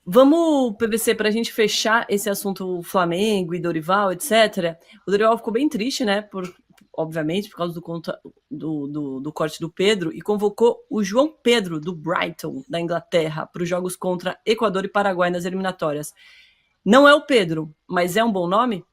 Vamos, PVC, para a gente fechar esse assunto Flamengo e Dorival, etc. O Dorival ficou bem triste, né? Obviamente, por causa do corte do Pedro, e convocou o João Pedro, do Brighton, da Inglaterra, para os jogos contra Equador e Paraguai nas eliminatórias. Não é o Pedro, mas é um bom nome?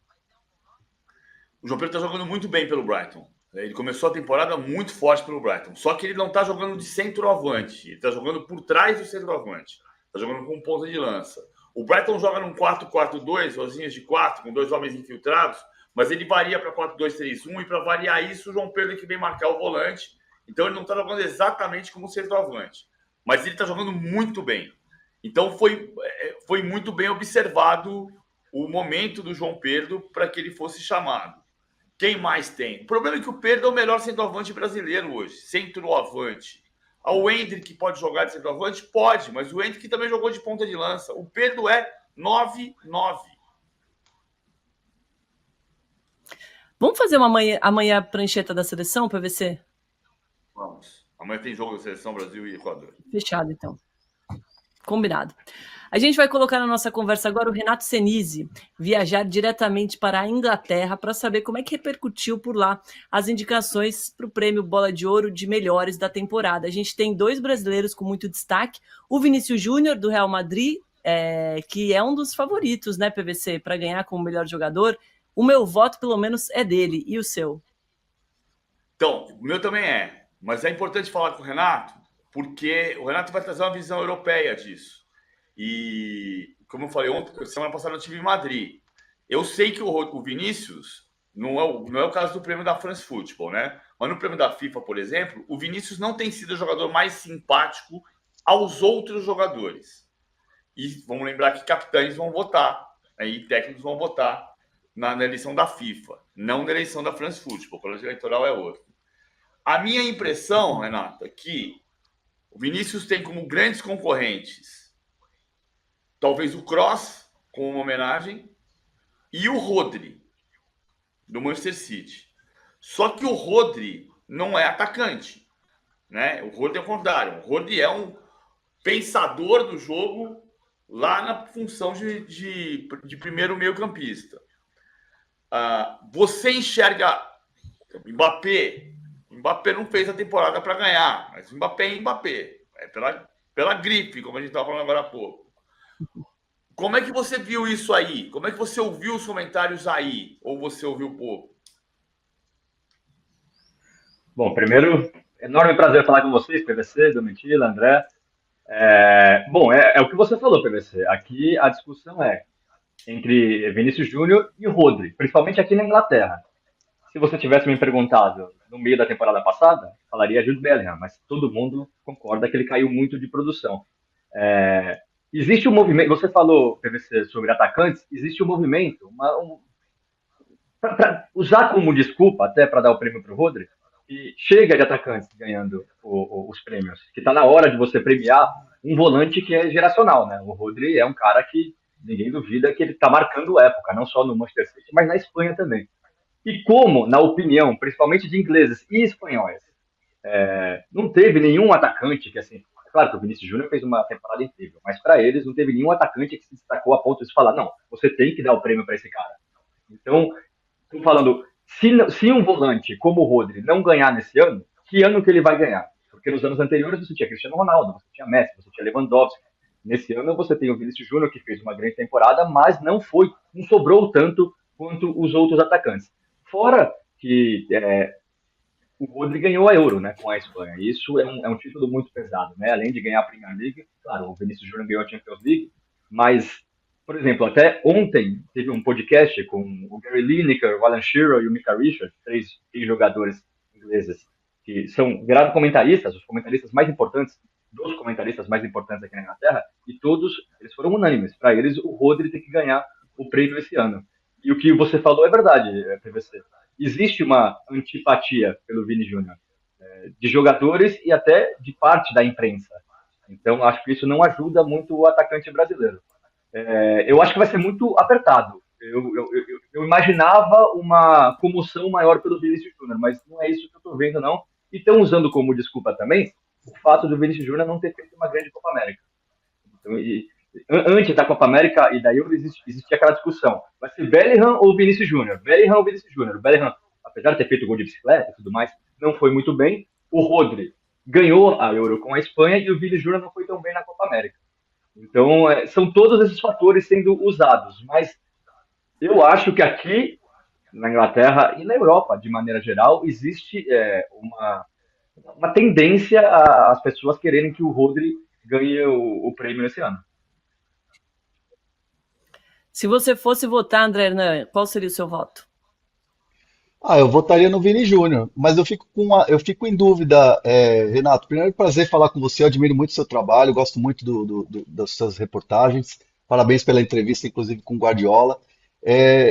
O João Pedro está jogando muito bem pelo Brighton. Ele começou a temporada muito forte pelo Brighton. Só que ele não está jogando de centroavante. Ele está jogando por trás do centroavante. Está jogando com ponta de lança. O Brighton joga num 4-4-2, rosinhas de 4, com 2 homens infiltrados, mas ele varia para 4-2-3-1 e para variar isso, o João Pedro é que vem marcar o volante. Então ele não está jogando exatamente como centroavante. Mas ele está jogando muito bem. Então foi muito bem observado o momento do João Pedro para que ele fosse chamado. Quem mais tem? O problema é que o Pedro é o melhor centroavante brasileiro hoje. Centroavante. O Endrick pode jogar de centroavante? Pode, mas o Endrick também jogou de ponta de lança. O Pedro é 9-9. Vamos fazer amanhã a prancheta da seleção, PVC? Vamos. Amanhã tem jogo da Seleção Brasil e Equador. Fechado, então. Combinado. A gente vai colocar na nossa conversa agora o Renato Senise, viajar diretamente para a Inglaterra para saber como é que repercutiu por lá as indicações para o prêmio Bola de Ouro de melhores da temporada. A gente tem 2 brasileiros com muito destaque, o Vinícius Júnior, do Real Madrid, que é um dos favoritos, né, PVC, para ganhar como melhor jogador. O meu voto, pelo menos, é dele. E o seu? Então, o meu também é. Mas é importante falar com o Renato, porque o Renato vai trazer uma visão europeia disso. E, como eu falei ontem, semana passada eu estive em Madrid. Eu sei que o Vinícius não é o caso do prêmio da France Football, né? Mas no prêmio da FIFA, por exemplo, o Vinícius não tem sido o jogador mais simpático aos outros jogadores. E vamos lembrar que capitães vão votar, e técnicos vão votar na eleição da FIFA, não na eleição da France Football. O colégio eleitoral é outro. A minha impressão, Renato, é que o Vinícius tem como grandes concorrentes talvez o Kroos, com uma homenagem, e o Rodri, do Manchester City. Só que o Rodri não é atacante, né? O Rodri é o contrário. O Rodri é um pensador do jogo lá na função de primeiro meio-campista. Você enxerga Mbappé? Mbappé não fez a temporada para ganhar, mas Mbappé é Mbappé. É pela grife, como a gente estava falando agora há pouco. Como é que você viu isso aí? Como é que você ouviu os comentários aí? Ou você ouviu pouco? Bom, primeiro, enorme prazer falar com vocês, PVC, Domitila, André. Bom, é o que você falou, PVC. Aqui a discussão é entre Vinícius Júnior e Rodri, principalmente aqui na Inglaterra. Se você tivesse me perguntado no meio da temporada passada, falaria Jude Bellingham, mas todo mundo concorda que ele caiu muito de produção. Existe um movimento, você falou, PVC, sobre atacantes, existe um movimento, para usar como desculpa, até para dar o prêmio para o Rodri, e chega de atacantes ganhando os prêmios, que está na hora de você premiar um volante que é geracional, né? O Rodri é um cara que ninguém duvida que ele está marcando época, não só no Manchester City, mas na Espanha também. E como, na opinião, principalmente de ingleses e espanhóis, não teve nenhum atacante que, assim, claro que o Vinícius Júnior fez uma temporada incrível, mas para eles não teve nenhum atacante que se destacou a ponto de falar, não, você tem que dar o prêmio para esse cara. Então, estou falando, se um volante como o Rodri não ganhar nesse ano, que ano que ele vai ganhar? Porque nos anos anteriores você tinha Cristiano Ronaldo, você tinha Messi, você tinha Lewandowski. Nesse ano você tem o Vinícius Júnior, que fez uma grande temporada, mas não sobrou tanto quanto os outros atacantes. Fora que o Rodri ganhou a Euro, né, com a Espanha. Isso é um título muito pesado, né? Além de ganhar a Premier League, claro, o Vinícius Júnior ganhou a Champions League, mas, por exemplo, até ontem teve um podcast com o Gary Lineker, o Alan Shearer e o Micah Richards, três jogadores ingleses que viraram comentaristas, os comentaristas mais importantes, dos comentaristas mais importantes aqui na Inglaterra, e todos eles foram unânimes. Para eles, o Rodri tem que ganhar o prêmio esse ano. E o que você falou é verdade, PVC. Existe uma antipatia pelo Vini Júnior, de jogadores e até de parte da imprensa. Então, acho que isso não ajuda muito o atacante brasileiro. Eu acho que vai ser muito apertado. Eu imaginava uma comoção maior pelo Vinícius Júnior, mas não é isso que eu estou vendo, não. E estão usando como desculpa também o fato do Vinícius Júnior não ter feito uma grande Copa América. Então, Antes da Copa América e da Euro existia aquela discussão. Vai ser Bellingham ou Vinícius Júnior? Bellingham ou Vinícius Júnior? Bellingham, apesar de ter feito gol de bicicleta e tudo mais, não foi muito bem. O Rodri ganhou a Euro com a Espanha e o Vinícius Júnior não foi tão bem na Copa América. Então, são todos esses fatores sendo usados. Mas eu acho que aqui, na Inglaterra e na Europa, de maneira geral, existe uma tendência às pessoas quererem que o Rodri ganhe o prêmio esse ano. Se você fosse votar, André Hernan, qual seria o seu voto? Eu votaria no Vini Júnior, mas eu fico em dúvida, Renato. Primeiro, prazer falar com você, eu admiro muito o seu trabalho, gosto muito das suas reportagens. Parabéns pela entrevista, inclusive com o Guardiola.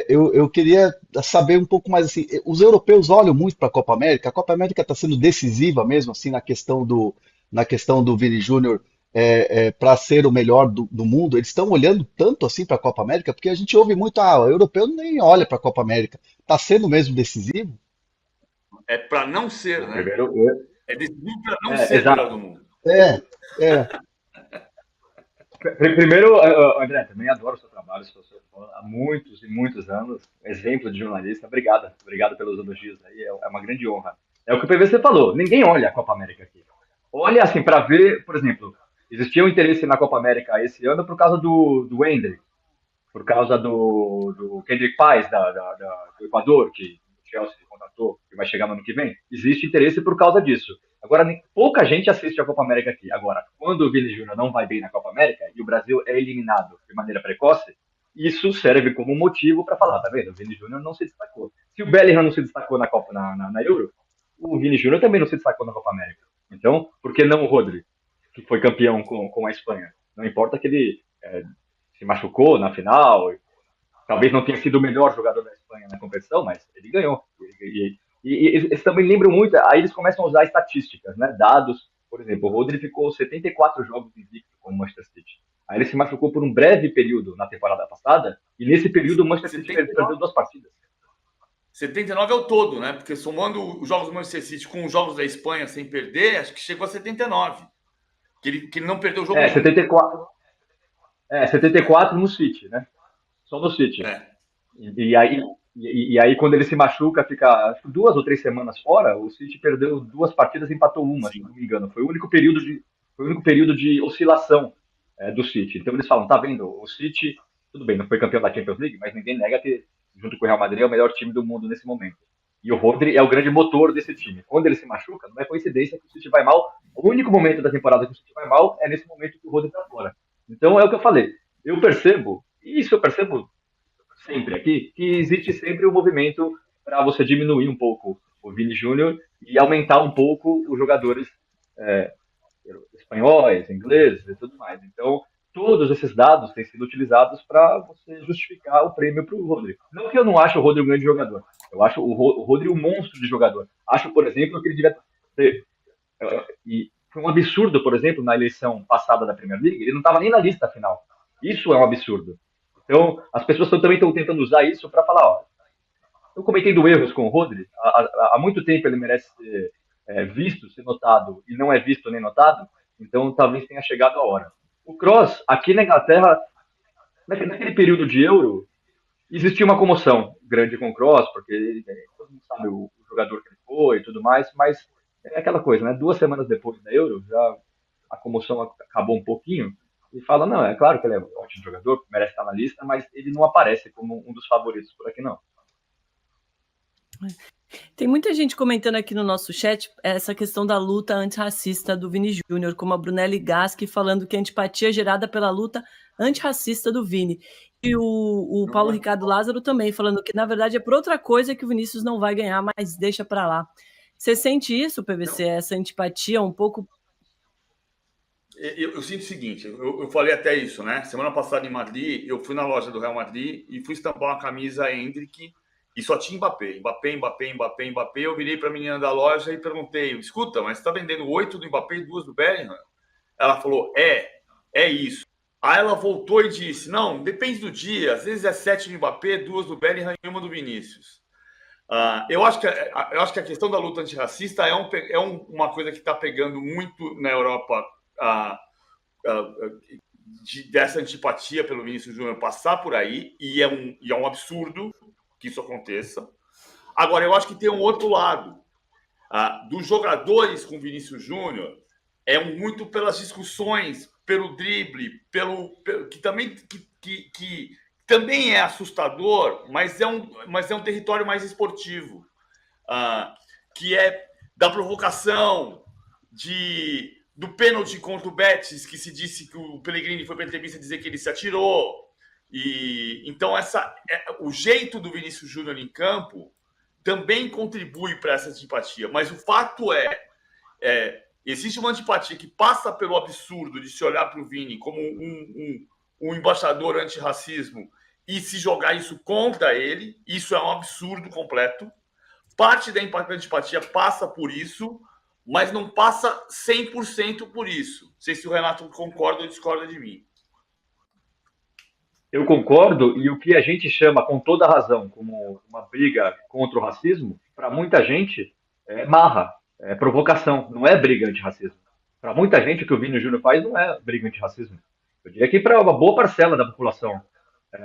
Eu queria saber um pouco mais assim, os europeus olham muito para a Copa América está sendo decisiva mesmo assim na questão do Vini Júnior para ser o melhor do mundo. Eles estão olhando tanto assim para a Copa América, porque a gente ouve muito, o europeu nem olha para a Copa América. Está sendo mesmo decisivo? É para não ser, né? Primeiro, É decisivo para não ser o melhor do mundo. É, é. Primeiro, André, também adoro o seu trabalho, sou seu fã há muitos e muitos anos, exemplo de jornalista. Obrigado pelos elogios aí, é uma grande honra. É o que o PVC falou, ninguém olha a Copa América aqui. Olha assim, para ver, por exemplo, existia um interesse na Copa América esse ano por causa do Hendrick, por causa do Kendrick Paz, do Equador, que o Chelsea contratou, que vai chegar no ano que vem. Existe interesse por causa disso. Agora, pouca gente assiste a Copa América aqui. Agora, quando o Vini Júnior não vai bem na Copa América e o Brasil é eliminado de maneira precoce, isso serve como motivo para falar, tá vendo? O Vini Júnior não se destacou. Se o Bellingham não se destacou na Copa, na Euro, o Vini Júnior também não se destacou na Copa América. Então, por que não o Rodri, que foi campeão com a Espanha? Não importa que ele se machucou na final, talvez não tenha sido o melhor jogador da Espanha na competição, mas ele ganhou. E eles também lembram muito, aí eles começam a usar estatísticas, né? Dados, por exemplo, o Rodri ficou 74 jogos invicto com o Manchester City. Aí ele se machucou por um breve período na temporada passada, e nesse período o Manchester City perdeu 2 partidas. 79 é o todo, né? Porque somando os jogos do Manchester City com os jogos da Espanha sem perder, acho que chegou a 79. Que ele não perdeu o jogo. 74. 74 no City, né? Só no City. E aí, quando ele se machuca, fica acho, 2 ou 3 semanas fora, o City perdeu 2 partidas e empatou uma, se não me engano. Foi o único período de oscilação do City. Então eles falam, tá vendo, o City, tudo bem, não foi campeão da Champions League, mas ninguém nega que, junto com o Real Madrid, é o melhor time do mundo nesse momento. E o Rodri é o grande motor desse time. Quando ele se machuca, não é coincidência que o City vai mal. O único momento da temporada que o City vai mal é nesse momento que o Rodri tá fora. Então é o que eu falei. Eu percebo, e isso eu percebo sempre aqui, que existe sempre um movimento para você diminuir um pouco o Vini Júnior e aumentar um pouco os jogadores espanhóis, ingleses e tudo mais. Então, todos esses dados têm sido utilizados para você justificar o prêmio para o Rodri. Não que eu não acho o Rodri um grande jogador. Eu acho o Rodri um monstro de jogador. Acho, por exemplo, que ele devia ter... E foi um absurdo, por exemplo, na eleição passada da Premier League, ele não estava nem na lista final. Isso é um absurdo. Então, as pessoas também estão tentando usar isso para falar, ó, eu cometendo erros com o Rodri, há muito tempo ele merece ser visto, ser notado, e não é visto nem notado, então talvez tenha chegado a hora. O Kroos, aqui na Inglaterra, naquele período de Euro, existia uma comoção grande com o Kroos, porque todo mundo sabe o jogador que ele foi e tudo mais, mas é aquela coisa, né? 2 semanas depois da Euro, já a comoção acabou um pouquinho, e fala, não, é claro que ele é um ótimo jogador, merece estar na lista, mas ele não aparece como um dos favoritos por aqui, não. Tem muita gente comentando aqui no nosso chat essa questão da luta antirracista do Vini Júnior, como a Brunelli Gaschi falando que a antipatia é gerada pela luta antirracista do Vini. E o Paulo Ricardo Lázaro também falando que, na verdade, é por outra coisa que o Vinícius não vai ganhar, mas deixa para lá. Você sente isso, PVC, essa antipatia um pouco? Eu sinto o seguinte, eu falei até isso, né? Semana passada em Madrid, eu fui na loja do Real Madrid e fui estampar uma camisa Hendrick e só tinha Mbappé. Eu virei para a menina da loja e perguntei, escuta, mas você está vendendo 8 do Mbappé e 2 do Bellingham? Ela falou, é isso. Aí ela voltou e disse, não, depende do dia, às vezes é 7 do Mbappé, 2 do Bellingham e 1 do Vinícius. Eu acho que a questão da luta antirracista uma coisa que está pegando muito na Europa dessa antipatia pelo Vinícius Júnior passar por aí, e é um absurdo que isso aconteça. Agora, eu acho que tem um outro lado. Dos jogadores com Vinícius Júnior, muito pelas discussões, pelo drible, que também é assustador, mas é um território mais esportivo, que é da provocação, do pênalti contra o Betis, que se disse que o Pellegrini foi para a entrevista dizer que ele se atirou. Então, o jeito do Vinícius Júnior em campo também contribui para essa antipatia. Mas o fato existe uma antipatia que passa pelo absurdo de se olhar para o Vini como um embaixador antirracismo e se jogar isso contra ele. Isso é um absurdo completo. Parte da antipatia passa por isso, mas não passa 100% por isso. Não sei se o Renato concorda ou discorda de mim. Eu concordo, e o que a gente chama, com toda razão, como uma briga contra o racismo, para muita gente é marra, é provocação, não é briga antirracismo. Para muita gente, o que o Vini Júnior faz não é briga antirracismo. Eu diria que para uma boa parcela da população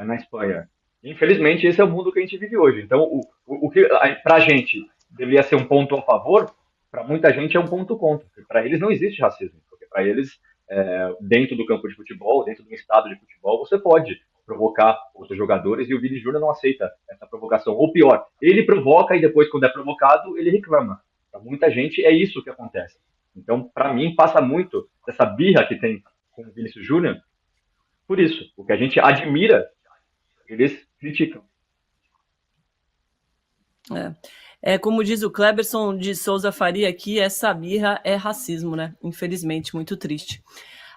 na Espanha. Infelizmente, esse é o mundo que a gente vive hoje. Então, o que para a gente deveria ser um ponto a favor, para muita gente é um ponto contra. Para eles não existe racismo, porque para eles, dentro do campo de futebol, dentro de um estado de futebol, você pode provocar outros jogadores, e o Vini Júnior não aceita essa provocação. Ou pior, ele provoca e depois, quando é provocado, ele reclama. Para muita gente, é isso que acontece. Então, para mim, passa muito dessa birra que tem com o Vinícius Júnior por isso. O que a gente admira, eles criticam. Como diz o Cleberson de Souza Faria aqui, essa birra é racismo, né? Infelizmente, muito triste.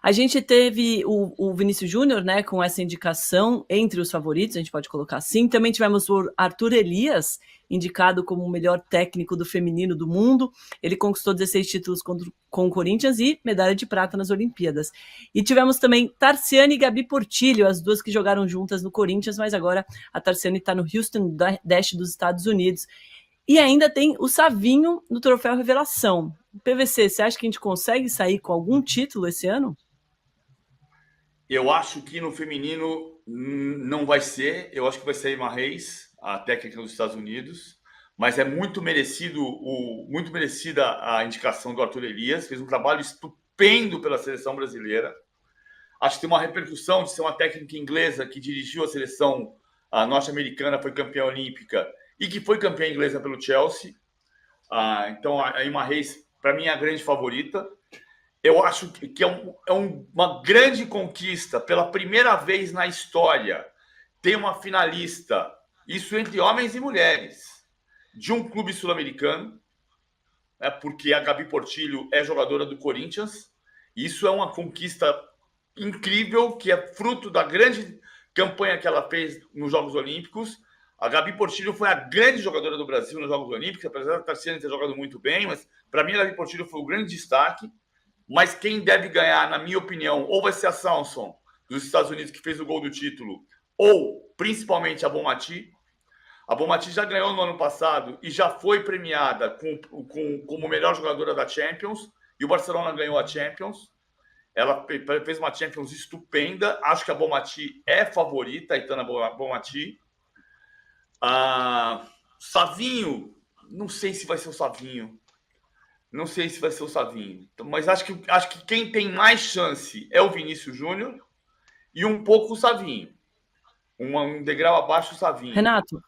A gente teve o Vinícius Júnior, né, com essa indicação entre os favoritos, a gente pode colocar assim. Também tivemos o Arthur Elias, indicado como o melhor técnico do feminino do mundo. Ele conquistou 16 títulos com o Corinthians e medalha de prata nas Olimpíadas. E tivemos também Tarciane e Gabi Portillo, as duas que jogaram juntas no Corinthians, mas agora a Tarciane está no Houston Dash dos Estados Unidos. E ainda tem o Savinho no Troféu Revelação. PVC, você acha que a gente consegue sair com algum título esse ano? Eu acho que no feminino não vai ser. Eu acho que vai ser a Emma Reis, a técnica dos Estados Unidos. Mas é muito merecida a indicação do Arthur Elias. Fez um trabalho estupendo pela seleção brasileira. Acho que tem uma repercussão de ser uma técnica inglesa que dirigiu a seleção norte-americana, foi campeã olímpica e que foi campeã inglesa pelo Chelsea. Então, a Emma Reis, para mim, é a grande favorita. Eu acho que é uma grande conquista. Pela primeira vez na história, tem uma finalista, isso entre homens e mulheres, de um clube sul-americano, porque a Gabi Portillo é jogadora do Corinthians. Isso é uma conquista incrível, que é fruto da grande campanha que ela fez nos Jogos Olímpicos. A Gabi Portillo foi a grande jogadora do Brasil nos Jogos Olímpicos, apesar da Tarciane ter jogado muito bem, mas para mim a Gabi Portillo foi o grande destaque. Mas quem deve ganhar, na minha opinião, ou vai ser a Samson, dos Estados Unidos, que fez o gol do título, ou, principalmente, a Bonmati. A Bonmati já ganhou no ano passado e já foi premiada como melhor jogadora da Champions, e o Barcelona ganhou a Champions. Ela fez uma Champions estupenda. Acho que a Bonmati é favorita, a Aitana Bonmati. Savinho, não sei se vai ser o Savinho. Não sei se vai ser o Savinho. Mas acho que quem tem mais chance é o Vinícius Júnior e um pouco o Savinho. Um degrau abaixo o Savinho. Renato,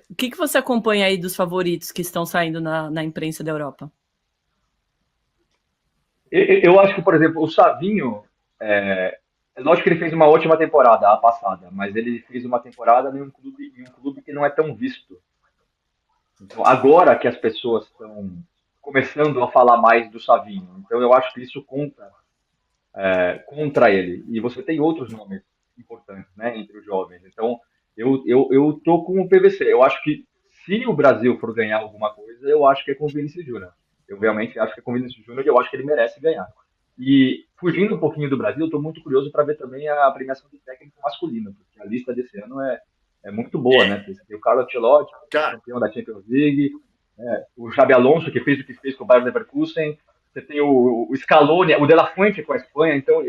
o que você acompanha aí dos favoritos que estão saindo na imprensa da Europa? Eu acho que, por exemplo, o Savinho, lógico que ele fez uma ótima temporada, a passada, mas ele fez uma temporada em um clube que não é tão visto. Então, agora que as pessoas estão começando a falar mais do Savinho, então eu acho que isso conta contra ele. E você tem outros nomes importantes, né, entre os jovens. Então, eu tô com o PVC. Eu acho que se o Brasil for ganhar alguma coisa, eu acho que é com o Vinícius Júnior. Eu realmente acho que é com o Vinícius Júnior e eu acho que ele merece ganhar. E fugindo um pouquinho do Brasil, estou muito curioso para ver também a premiação de técnico masculino, porque a lista desse ano é muito boa, né? Tem o Carlo Ancelotti, campeão da Champions League, o Xabi Alonso, que fez o que fez com o Bayern Leverkusen. você tem o Scaloni, o De La Fuente com a Espanha, então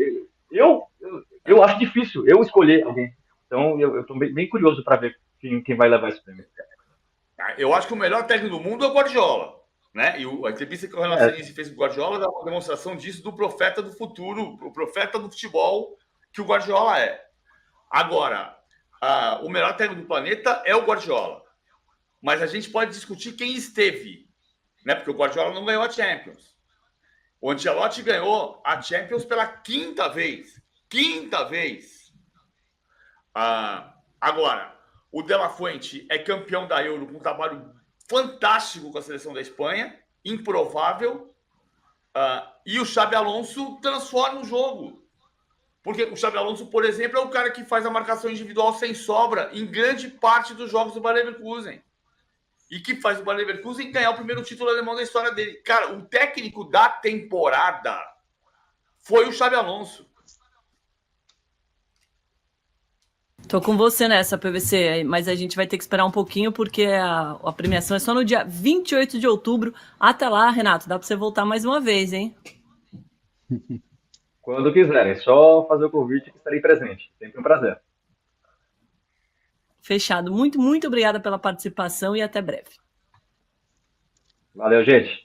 eu acho difícil eu escolher alguém. Então eu estou bem curioso para ver quem vai levar esse prêmio. Eu acho que o melhor técnico do mundo é o Guardiola. Né? E a entrevista que o Renato Senise fez com o Guardiola dá uma demonstração disso, do profeta do futuro, o profeta do futebol que o Guardiola é. Agora, o melhor técnico do planeta é o Guardiola. Mas a gente pode discutir quem esteve, né? Porque o Guardiola não ganhou a Champions. O Ancelotti ganhou a Champions pela quinta vez. Quinta vez. Agora, o De La Fuente é campeão da Euro com um trabalho fantástico com a seleção da Espanha, improvável. E o Xabi Alonso transforma o jogo. Porque o Xabi Alonso, por exemplo, é o cara que faz a marcação individual sem sobra em grande parte dos jogos do Bayer Leverkusen. E que faz o Bayer Leverkusen ganhar o primeiro título alemão da história dele. Cara, o técnico da temporada foi o Xabi Alonso. Tô com você nessa, PVC, mas a gente vai ter que esperar um pouquinho porque a premiação é só no dia 28 de outubro. Até lá, Renato, dá para você voltar mais uma vez, hein? Quando quiserem, é só fazer o convite que estarei presente. Sempre um prazer. Fechado. Muito, muito obrigada pela participação e até breve. Valeu, gente.